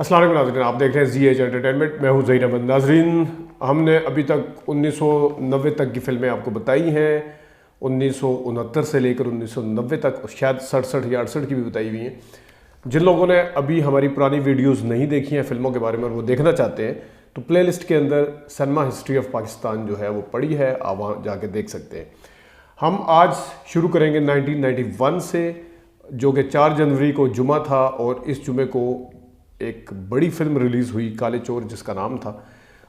السلام علیکم ناظرین، آپ دیکھ رہے ہیں زی ایچ انٹرٹینمنٹ، میں ہوں ظہیر احمد۔ ناظرین، ہم نے ابھی تک 1990 تک کی فلمیں آپ کو بتائی ہیں، 1969 سے لے کر 1990 تک، شاید 67 یا 68 کی بھی بتائی ہوئی ہیں۔ جن لوگوں نے ابھی ہماری پرانی ویڈیوز نہیں دیکھی ہیں فلموں کے بارے میں اور وہ دیکھنا چاہتے ہیں تو پلے لسٹ کے اندر سنیما ہسٹری آف پاکستان جو ہے وہ پڑی ہے، آپ وہاں جا کے دیکھ سکتے ہیں۔ ہم آج شروع کریں گے 1991 سے، جو کہ 4 جنوری کو جمعہ تھا، اور اس جمعے کو ایک بڑی فلم ریلیز ہوئی کالے چور، جس کا نام تھا،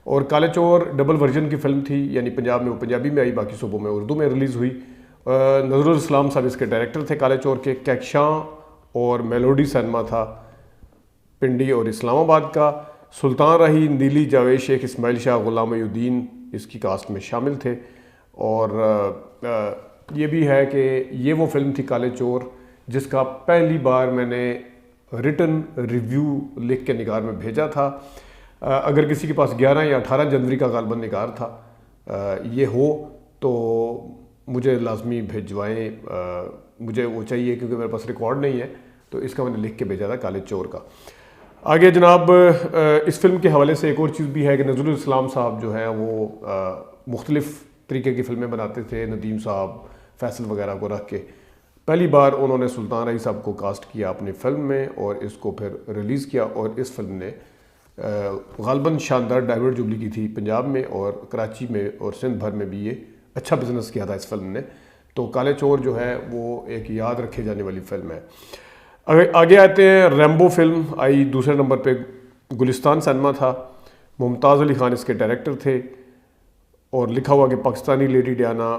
اور کالے چور ڈبل ورژن کی فلم تھی، یعنی پنجاب میں وہ پنجابی میں آئی، باقی صوبوں میں اردو میں ریلیز ہوئی۔ نظر الاسلام صاحب اس کے ڈائریکٹر تھے کالے چور کے۔ کیکشاں اور میلوڈی سینما تھا پنڈی اور اسلام آباد کا۔ سلطان راہی، نیلی، جاوید شیخ، اسماعیل شاہ، غلام محی الدین اس کی کاسٹ میں شامل تھے۔ اور یہ بھی ہے کہ یہ وہ فلم تھی کالے چور جس کا پہلی بار میں نے ریٹن ریویو لکھ کے نگار میں بھیجا تھا۔ اگر کسی کے پاس 11 یا 18 جنوری کا غالباً نگار تھا یہ ہو تو مجھے لازمی بھیجوائیں، مجھے وہ چاہیے کیونکہ میرے پاس ریکارڈ نہیں ہے، تو اس کا میں نے لکھ کے بھیجا تھا کالے چور کا۔ آگے جناب، اس فلم کے حوالے سے ایک اور چیز بھی ہے کہ نظر الاسلام صاحب جو ہیں وہ مختلف طریقے کی فلمیں بناتے تھے، ندیم صاحب، فیصل وغیرہ کو رکھ کے۔ پہلی بار انہوں نے سلطان راہی صاحب کو کاسٹ کیا اپنی فلم میں اور اس کو پھر ریلیز کیا، اور اس فلم نے غالباً شاندار ڈائیورٹ جبلی کی تھی پنجاب میں اور کراچی میں اور سندھ بھر میں بھی، یہ اچھا بزنس کیا تھا اس فلم نے۔ تو کالے چور جو ہے وہ ایک یاد رکھے جانے والی فلم ہے۔ آگے آتے ہیں، ریمبو فلم آئی دوسرے نمبر پہ، گلستان سینما تھا، ممتاز علی خان اس کے ڈائریکٹر تھے، اور لکھا ہوا کہ پاکستانی لیڈی ڈیانا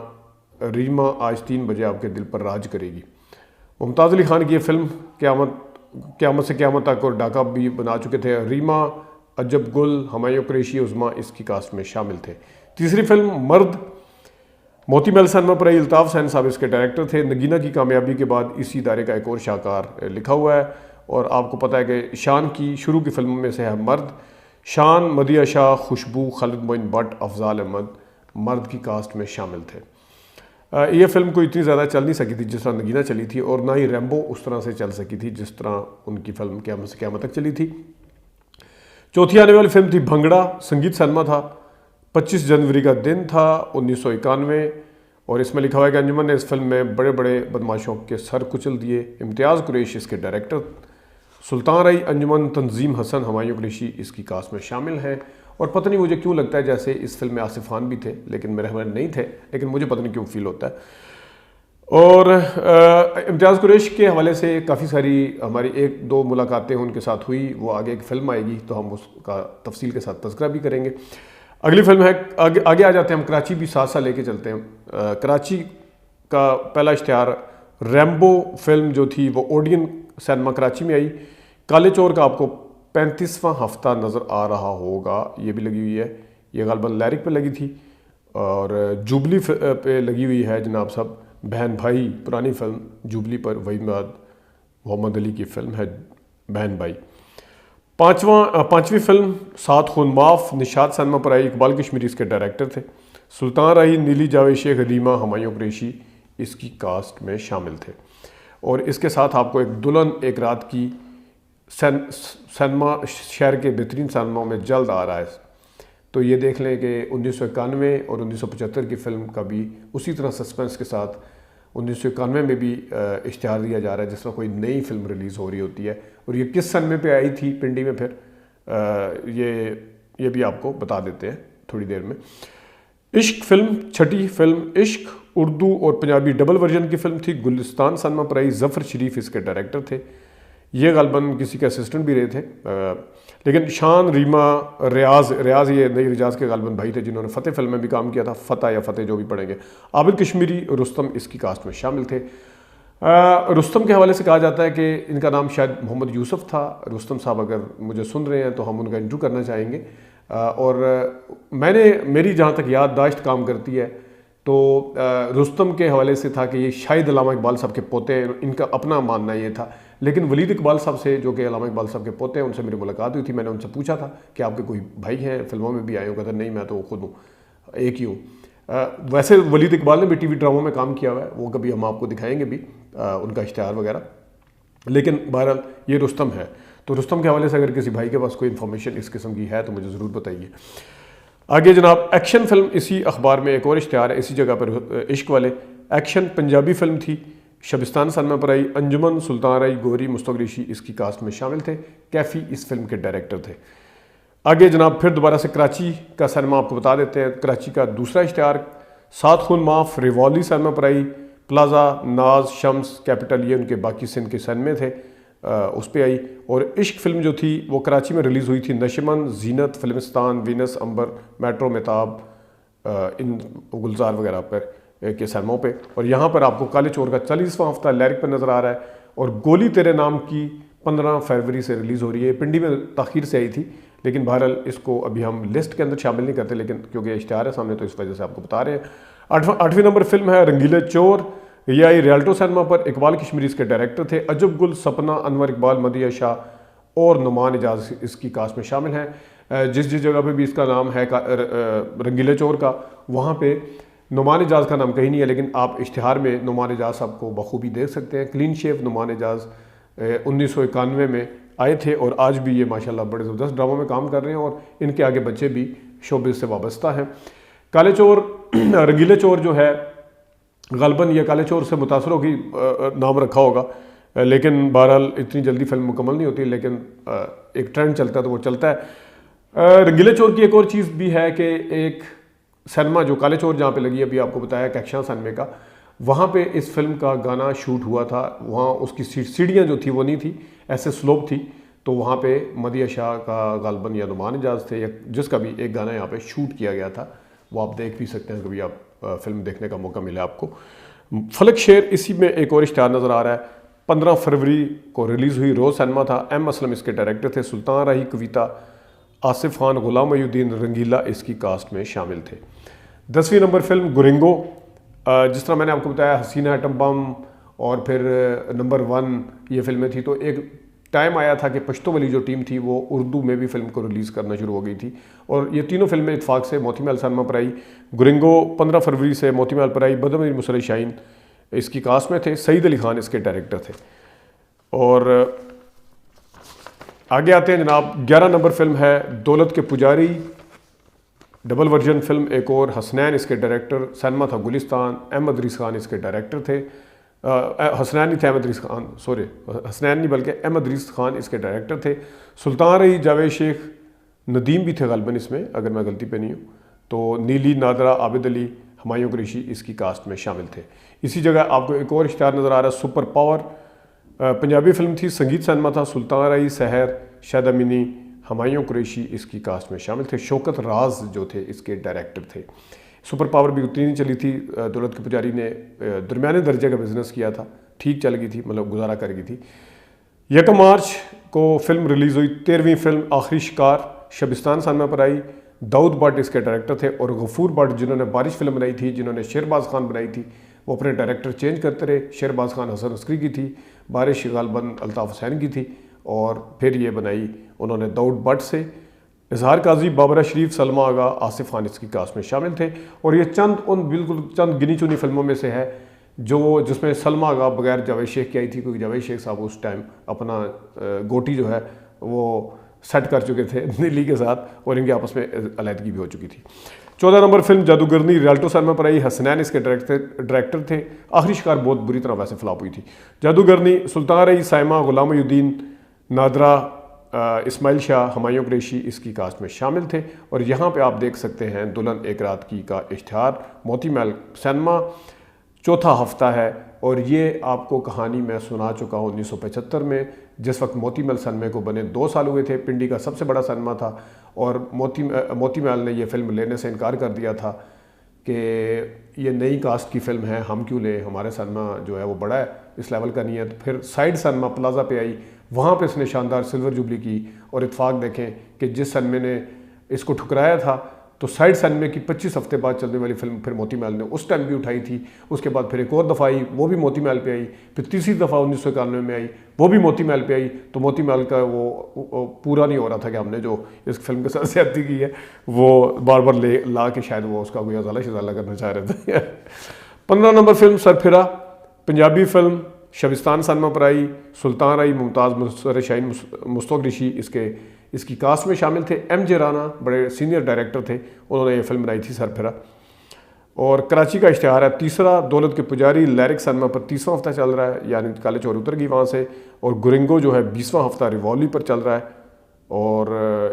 ریما آج 3 بجے آپ کے دل پر راج کرے گی۔ ممتاز علی خان کی یہ فلم قیامت سے قیامت تک اور ڈاکہ بھی بنا چکے تھے۔ ریما، عجب گل، ہمایوں قریشی، عظما اس کی کاسٹ میں شامل تھے۔ تیسری فلم مرد، موتی محل سینما پر آئی، الطاف حسین صاحب اس کے ڈائریکٹر تھے۔ نگینہ کی کامیابی کے بعد اسی ادارے کا ایک اور شاہکار لکھا ہوا ہے، اور آپ کو پتہ ہے کہ شان کی شروع کی فلموں میں سے ہے مرد۔ شان، مدیہ شاہ، خوشبو، خالد معین بٹ، افضال احمد مرد کی کاسٹ میں شامل تھے۔ یہ فلم کوئی اتنی زیادہ چل نہیں سکی تھی جس طرح نگینہ چلی تھی، اور نہ ہی ریمبو اس طرح سے چل سکی تھی جس طرح ان کی فلم قیامت سے قیامت تک چلی تھی۔ چوتھی آنے والی فلم تھی بھنگڑا، سنگیت سینما تھا، 25 جنوری کا دن تھا 1991، اور اس میں لکھا ہوا ہے کہ انجمن نے اس فلم میں بڑے بڑے بدماشوں کے سر کچل دیے۔ امتیاز قریش اس کے ڈائریکٹر، سلطان راہی، انجمن، تنظیم حسن، ہمایوں قریشی اس کی کاسٹ میں شامل ہیں۔ اور پتہ نہیں مجھے کیوں لگتا ہے جیسے اس فلم میں آصف خان بھی تھے، لیکن میرے خیال نہیں تھے، لیکن مجھے پتہ نہیں کیوں فیل ہوتا ہے۔ اور امتیاز قریش کے حوالے سے کافی ساری ہماری 1-2 ملاقاتیں ان کے ساتھ ہوئی، وہ آگے ایک فلم آئے گی تو ہم اس کا تفصیل کے ساتھ تذکرہ بھی کریں گے۔ اگلی فلم ہے، آگے آ جاتے ہیں ہم، کراچی بھی ساتھ ساتھ لے کے چلتے ہیں۔ کراچی کا پہلا اشتہار ریمبو فلم جو تھی وہ اوڈین سینما کراچی میں آئی۔ کالے چور کا آپ کو 35واں ہفتہ نظر آ رہا ہوگا، یہ بھی لگی ہوئی ہے، یہ غالباً لیرک پہ لگی تھی، اور جوبلی پہ لگی ہوئی ہے جناب صاحب، بہن بھائی، پرانی فلم جوبلی پر وحید محمد علی کی فلم ہے بہن بھائی۔ پانچویں فلم سات خون معاف، نشاط سینما پر آئی، اقبال کشمیری اس کے ڈائریکٹر تھے۔ سلطان راہی، نیلی، جاوید شیخ، ریما، ہمایوں قریشی اس کی کاسٹ میں شامل تھے، اور اس کے ساتھ آپ کو ایک دلہن ایک رات کی سینما شہر کے بہترین سینماؤں میں جلد آ رہا ہے، تو یہ دیکھ لیں کہ 1991 اور 1975 کی فلم کا بھی اسی طرح سسپینس کے ساتھ 1991 میں بھی اشتہار دیا جا رہا ہے جس طرح کوئی نئی فلم ریلیز ہو رہی ہوتی ہے، اور یہ کس سن میں پہ آئی تھی پنڈی میں، پھر یہ بھی آپ کو بتا دیتے ہیں تھوڑی دیر میں۔ عشق فلم، چھٹی فلم عشق، اردو اور پنجابی ڈبل ورژن کی فلم تھی، گلستان سینما پر آئی، ظفر شریف اس کے ڈائریکٹر تھے، یہ غالباً کسی کے اسسٹنٹ بھی رہے تھے، لیکن شان، ریما، ریاض یہ نئی ریاض کے غالباً بھائی تھے جنہوں نے فتح فلم میں بھی کام کیا تھا، فتح یا فتح جو بھی پڑھیں گے۔ عابد کشمیری، رستم اس کی کاسٹ میں شامل تھے۔ رستم کے حوالے سے کہا جاتا ہے کہ ان کا نام شاید محمد یوسف تھا۔ رستم صاحب اگر مجھے سن رہے ہیں تو ہم ان کا انٹرویو کرنا چاہیں گے، اور میری جہاں تک یادداشت کام کرتی ہے تو رستم کے حوالے سے تھا کہ یہ شاید علامہ اقبال صاحب کے پوتے ہیں، ان کا اپنا ماننا یہ تھا، لیکن ولید اقبال صاحب سے جو کہ علامہ اقبال صاحب کے پوتے ہیں ان سے میری ملاقات ہوئی تھی، میں نے ان سے پوچھا تھا کہ آپ کے کوئی بھائی ہیں فلموں میں بھی آئے ہو؟ کہتا نہیں میں تو خود ہوں، ایک ہی ہوں۔ ویسے ولید اقبال نے بھی ٹی وی ڈراموں میں کام کیا ہوا ہے، وہ کبھی ہم آپ کو دکھائیں گے بھی ان کا اشتہار وغیرہ، لیکن بہرحال یہ رستم ہے۔ تو رستم کے حوالے سے اگر کسی بھائی کے پاس کوئی انفارمیشن اس قسم کی ہے تو مجھے ضرور بتائیے. آگے جناب ایکشن فلم اسی اخبار میں ایک اور اشتہار ہے اسی جگہ پر عشق والے. ایکشن پنجابی فلم تھی, شبستان سنیما پر آئی. انجمن، سلطان رائی، گوری، مشتاق ریشی اس کی کاسٹ میں شامل تھے. کیفی اس فلم کے ڈائریکٹر تھے. آگے جناب پھر دوبارہ سے کراچی کا سنیما آپ کو بتا دیتے ہیں. کراچی کا دوسرا اشتہار 7 خون معاف ریوالی سنیما پر آئی. پلازا، ناز، شمس، کیپٹل یہ ان کے باقی سندھ کے سنیمے تھے, اس پہ آئی. اور عشق فلم جو تھی وہ کراچی میں ریلیز ہوئی تھی. نشمن، زینت، فلمستان، وینس، امبر، میٹرو، مہتاب، ان گلزار وغیرہ پر کے سنیموں پہ. اور یہاں پر آپ کو کالے چور کا 40واں ہفتہ لیرک پر نظر آ رہا ہے. اور گولی تیرے نام کی 15 فروری سے ریلیز ہو رہی ہے. پنڈی میں تاخیر سے آئی تھی لیکن بہرحال اس کو ابھی ہم لسٹ کے اندر شامل نہیں کرتے, لیکن کیونکہ اشتہار ہے سامنے تو اس وجہ سے آپ کو بتا رہے ہیں. 8ویں نمبر فلم ہے رنگیلے چور. یہ آئی ریالٹو سنیما پر. اقبال کشمیری اس کے ڈائریکٹر تھے. عجب گل، سپنا، انور اقبال، مدیحہ شاہ اور نعمان اعجاز اس کی کاسٹ میں شامل ہیں. جس جگہ پہ بھی اس کا نام ہے رنگیلے چور کا, وہاں پہ نعمان اعجاز کا نام کہیں نہیں ہے, لیکن آپ اشتہار میں نعمان اعجاز صاحب کو بخوبی دیکھ سکتے ہیں. کلین شیف نعمان اعجاز 1991 میں آئے تھے اور آج بھی یہ ماشاءاللہ بڑے زبردست ڈراموں میں کام کر رہے ہیں اور ان کے آگے بچے بھی شوبز سے وابستہ ہیں. کالے چور رنگیلے چور جو ہے غالباً یہ کالے چور سے متاثر ہوگی نام رکھا ہوگا, لیکن بہرحال اتنی جلدی فلم مکمل نہیں ہوتی, لیکن ایک ٹرینڈ چلتا ہے تو وہ چلتا ہے. رنگیلے چور کی ایک اور چیز بھی ہے کہ ایک سنیما جو کالے چور جہاں پہ لگی ہے, ابھی آپ کو بتایا کیکشاں سنیمے کا, وہاں پہ اس فلم کا گانا شوٹ ہوا تھا. وہاں اس کی سیڑھیاں جو تھی وہ نہیں تھی, ایسے سلوپ تھی, تو وہاں پہ مدیحہ شاہ کا غالباً یا نعمان اعجاز تھے یا جس کا بھی ایک گانا یہاں پہ شوٹ کیا گیا تھا. وہ آپ دیکھ بھی سکتے ہیں کبھی آپ فلم دیکھنے کا موقع ملے آپ کو. فلک شیر اسی میں ایک اور اشتہار نظر آ رہا ہے. 15 فروری کو ریلیز ہوئی. روز سنیما تھا. ایم اسلم اس کے ڈائریکٹر تھے. سلطان راہی، کویتا، آصف خان، غلام محی الدین رنگیلا اس کی کاسٹ میں شامل تھے. 10ویں نمبر فلم گرنگو. جس طرح میں نے آپ کو بتایا حسینہ ایٹم بم اور پھر نمبر 1 یہ فلمیں تھی, تو ایک ٹائم آیا تھا کہ پشتو والی جو ٹیم تھی وہ اردو میں بھی فلم کو ریلیز کرنا شروع ہو گئی تھی, اور یہ تینوں فلمیں اتفاق سے موتی محل سنیما پر آئی. گرنگو 15 فروری سے موتی محل پر آئی. بدر میر مسلح شاہین اس کی کاسٹ میں تھے. سعید علی خان اس کے ڈائریکٹر تھے. اور آگے آتے ہیں جناب 11 نمبر فلم ہے دولت کے پجاری. ڈبل ورژن فلم ایک اور. حسنین اس کے ڈائریکٹر. سنیما تھا گلستان. احمد ریس خان اس کے ڈائریکٹر تھے. حسنین نہیں تھے, احمد ریس خان, سوری حسنین نہیں بلکہ احمد ریس خان اس کے ڈائریکٹر تھے. سلطان راہی، جاوید شیخ، ندیم بھی تھے غالباً اس میں اگر میں غلطی پہ نہیں ہوں, تو نیلی، نادرہ، عابد علی، ہمایوں قریشی اس کی کاسٹ میں شامل تھے. اسی جگہ آپ کو ایک اور اشتہار نظر آ رہا ہے سپر پاور. پنجابی فلم تھی. سنگیت سنیما تھا. سلطان راہی، سحر، شاہد امینی، ہمایوں قریشی اس کی کاسٹ میں شامل تھے. شوکت راز جو تھے اس کے ڈائریکٹر تھے. سپر پاور بھی اتنی نہیں چلی تھی. دولت کے پجاری نے درمیانے درجے کا بزنس کیا تھا, ٹھیک چل گئی تھی, مطلب گزارا کر گئی تھی. 1 مارچ کو فلم ریلیز ہوئی. 13ویں فلم آخری شکار شبستان cinema per I. Dawood but اس کے ڈائریکٹر تھے. اور غفور بٹ جنہوں نے بارش فلم بنائی تھی, جنہوں نے شیرباز خان بنائی تھی, وہ اپنے ڈائریکٹر چینج کرتے رہے. شیرباز خان حسن عسکری کی تھی, بارش غالباً الطاف حسین کی تھی, اور پھر یہ بنائی انہوں نے داؤد بٹ سے. اظہار قاضی، بابرہ شریف، سلمہ آغا، آصف خان اس کی کاسٹ میں شامل تھے. اور یہ بالکل چند گنی چنی فلموں میں سے ہے جس میں سلمہ آغا بغیر جاوید شیخ کی آئی تھی, کیونکہ جاوید شیخ صاحب اس ٹائم اپنا گوٹی جو ہے وہ سیٹ کر چکے تھے نیلی کے ساتھ, اور ان کے آپس میں علیحدگی بھی ہو چکی تھی. 14 نمبر فلم جادوگرنی ریالٹو سنیما پر آئی. حسنین اس کے ڈائریکٹر تھے. آخری شکار بہت بری طرح ویسے فلاپ ہوئی تھی. جادوگرنی سلطان راہی، سائمہ، غلام محی الدین، نادرہ، اسماعیل شاہ، ہمایوں قریشی اس کی کاسٹ میں شامل تھے. اور یہاں پہ آپ دیکھ سکتے ہیں دلہن ایک رات کی کا اشتہار. موتی محل سنیما 4تھا ہفتہ ہے, اور یہ آپ کو کہانی میں سنا چکا ہوں 1975 میں, جس وقت موتی محل سنیما کو بنے 2 سال ہوئے تھے. پنڈی کا سب سے بڑا سنیما تھا, اور موتی محل نے یہ فلم لینے سے انکار کر دیا تھا کہ یہ نئی کاسٹ کی فلم ہے, ہم کیوں لیں, ہمارے سنیما جو ہے وہ بڑا ہے, اس لیول کا نہیں ہے. تو پھر سائیڈ سنیما پلازا پہ آئی, وہاں پہ اس نے شاندار سلور جوبلی کی. اور اتفاق دیکھیں کہ جس سنیما نے اس کو ٹھکرایا تھا, تو سائیڈ سنیما کی 25 ہفتے بعد چلنے والی فلم پھر موتی محل نے اس ٹائم بھی اٹھائی تھی. اس کے بعد پھر ایک اور دفعہ آئی, وہ بھی موتی محل پہ آئی. پھر تیسری دفعہ 1991 میں آئی, وہ بھی موتی محل پہ آئی. تو موتی محل کا وہ پورا نہیں ہو رہا تھا کہ ہم نے جو اس فلم کے ساتھ زیادتی کی ہے وہ بار بار لا کے شاید وہ اس کا کوئی ازالہ شزالہ کرنا چاہ رہے تھے. 15 نمبر فلم سرپھرا. پنجابی فلم شبستان سنما پر آئی، سلطان آئی، ممتاز منصر شاہین مستوق رشی اس کی کاسٹ میں شامل تھے۔ ایم جے رانا بڑے سینئر ڈائریکٹر تھے، انہوں نے یہ فلم بنائی تھی سر پھرا۔ اور کراچی کا اشتہار ہے تیسرا، دولت کے پجاری لیرک سنما پر 30واں ہفتہ چل رہا ہے، یعنی کالے چور اتر گئی وہاں سے، اور گرنگو جو ہے 20واں ہفتہ ریوالی پر چل رہا ہے۔ اور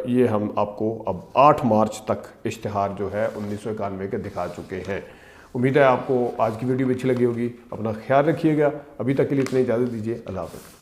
یہ ہم آپ کو اب 8 مارچ تک اشتہار جو ہے 1991 کے دکھا چکے ہیں۔ امید ہے آپ کو آج کی ویڈیو بھی اچھی لگی ہوگی، اپنا خیال رکھیے گا، ابھی تک کے لیے اتنی اجازت دیجیے، اللہ حافظ۔